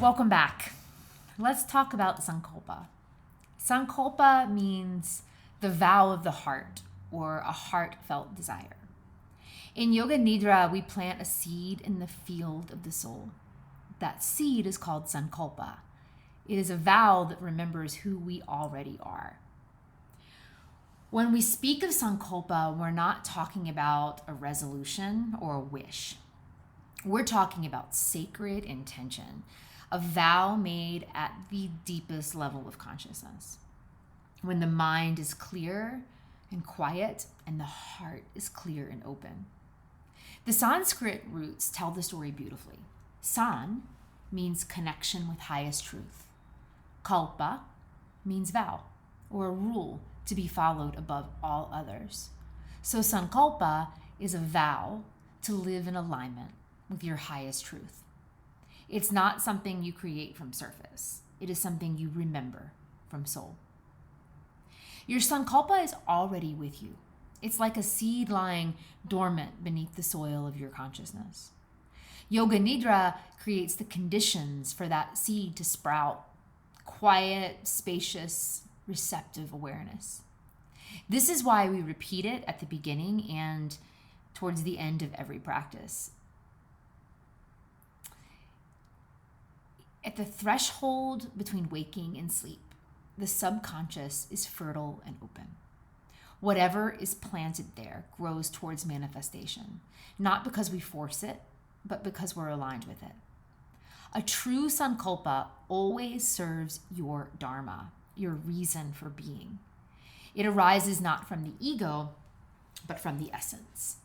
Welcome back. Let's talk about Sankalpa. Sankalpa means the vow of the heart or a heartfelt desire. In Yoga Nidra, we plant a seed in the field of the soul. That seed is called Sankalpa. It is a vow that remembers who we already are. When we speak of Sankalpa, we're not talking about a resolution or a wish. We're talking about sacred intention, a vow made at the deepest level of consciousness. When the mind is clear and quiet and the heart is clear and open. The Sanskrit roots tell the story beautifully. San means connection with highest truth. Kalpa means vow or a rule to be followed above all others. So Sankalpa is a vow to live in alignment with your highest truth. It's not something you create from surface. It is something you remember from soul. Your Sankalpa is already with you. It's like a seed lying dormant beneath the soil of your consciousness. Yoga Nidra creates the conditions for that seed to sprout. Quiet, spacious, receptive awareness. This is why we repeat it at the beginning and towards the end of every practice. At the threshold between waking and sleep, the subconscious is fertile and open. Whatever is planted there grows towards manifestation, not because we force it, but because we're aligned with it. A true Sankalpa always serves your dharma, your reason for being. It arises not from the ego, but from the essence.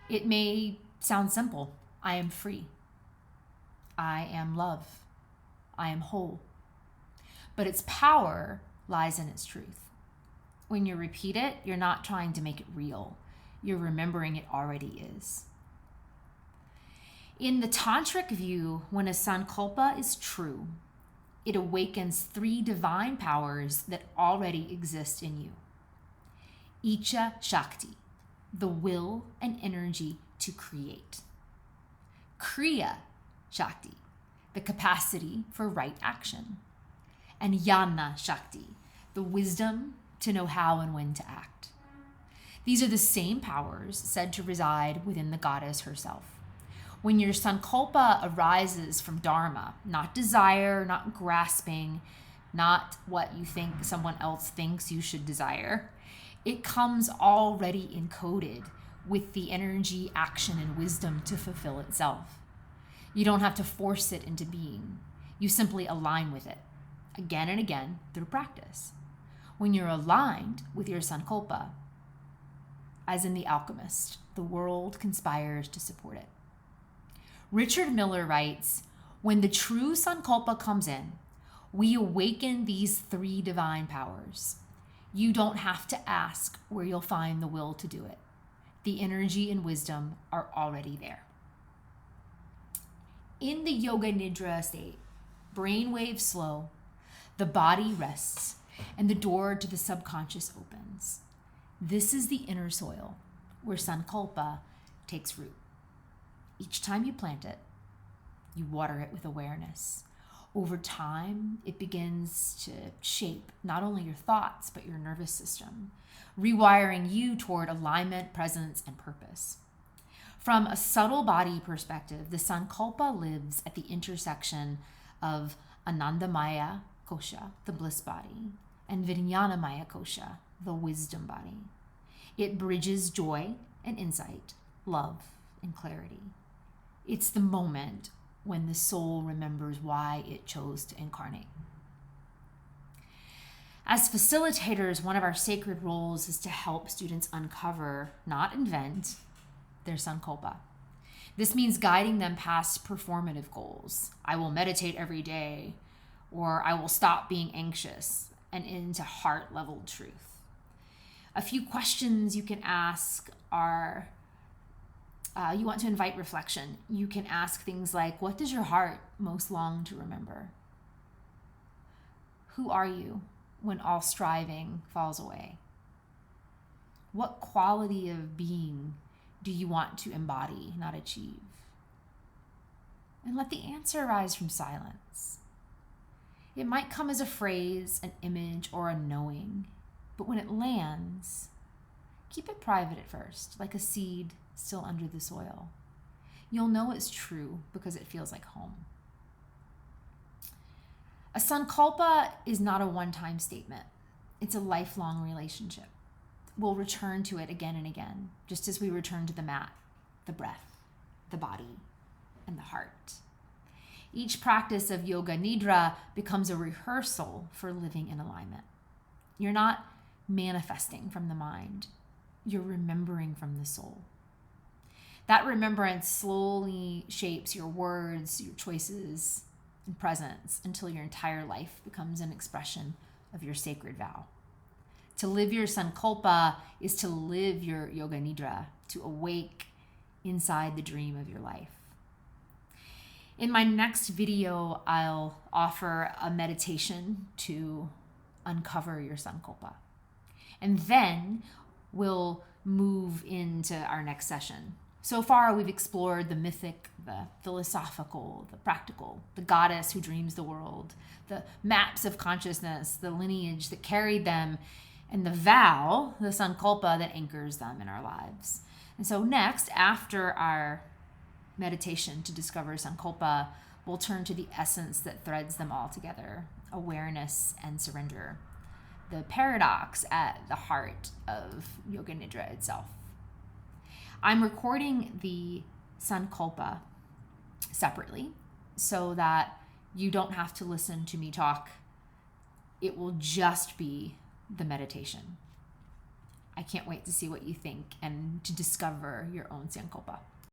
It may sound simple. I am free. I am love. I am whole. But its power lies in its truth. When you repeat it, you're not trying to make it real. You're remembering it already is. In the tantric view, when a sankalpa is true, it awakens three divine powers that already exist in you. Icha Shakti, the will and energy to create. Kriya Shakti, the capacity for right action. And Jnana Shakti, the wisdom to know how and when to act. These are the same powers said to reside within the goddess herself. When your sankalpa arises from dharma, not desire, not grasping, not what you think someone else thinks you should desire, it comes already encoded with the energy, action, and wisdom to fulfill itself. You don't have to force it into being. You simply align with it, again and again through practice. When you're aligned with your sankalpa, as in The Alchemist, the world conspires to support it. Richard Miller writes, when the true sankalpa comes in, we awaken these three divine powers. You don't have to ask where you'll find the will to do it. The energy and wisdom are already there. In the Yoga Nidra state, brain waves slow, the body rests, and the door to the subconscious opens. This is the inner soil where sankalpa takes root. Each time you plant it, you water it with awareness. Over time, it begins to shape not only your thoughts, but your nervous system, rewiring you toward alignment, presence, and purpose. From a subtle body perspective, the sankalpa lives at the intersection of Anandamaya Kosha, the bliss body, and Vijnanamaya Kosha, the wisdom body. It bridges joy and insight, love and clarity. It's the moment when the soul remembers why it chose to incarnate. As facilitators, one of our sacred roles is to help students uncover, not invent, their sankalpa. This means guiding them past performative goals. I will meditate every day, or I will stop being anxious, and into heart-level truth. A few questions you can ask are, you want to invite reflection. You can ask things like, what does your heart most long to remember? Who are you when all striving falls away? What quality of being do you want to embody, not achieve? and let the answer arise from silence. It might come as a phrase, an image, or a knowing, but when it lands, keep it private at first, like a seed still under the soil. You'll know it's true because it feels like home. A sankalpa is not a one-time statement. It's a lifelong relationship. We'll return to it again and again, just as we return to the mat, the breath, the body, and the heart. Each practice of yoga nidra becomes a rehearsal for living in alignment. You're not manifesting from the mind. You're remembering from the soul. That remembrance slowly shapes your words, your choices, and presence until your entire life becomes an expression of your sacred vow. To live your sankalpa is to live your yoga nidra, to awake inside the dream of your life. In my next video, I'll offer a meditation to uncover your sankalpa. And then we'll move into our next session. So far, we've explored the mythic, the philosophical, the practical, the goddess who dreams the world, the maps of consciousness, the lineage that carried them, and the vow, the sankalpa that anchors them in our lives. And so next, after our meditation to discover sankalpa, we'll turn to the essence that threads them all together, awareness and surrender, the paradox at the heart of yoga nidra itself. I'm recording the sankalpa separately so that you don't have to listen to me talk. It will just be the meditation. I can't wait to see what you think and to discover your own sankalpa.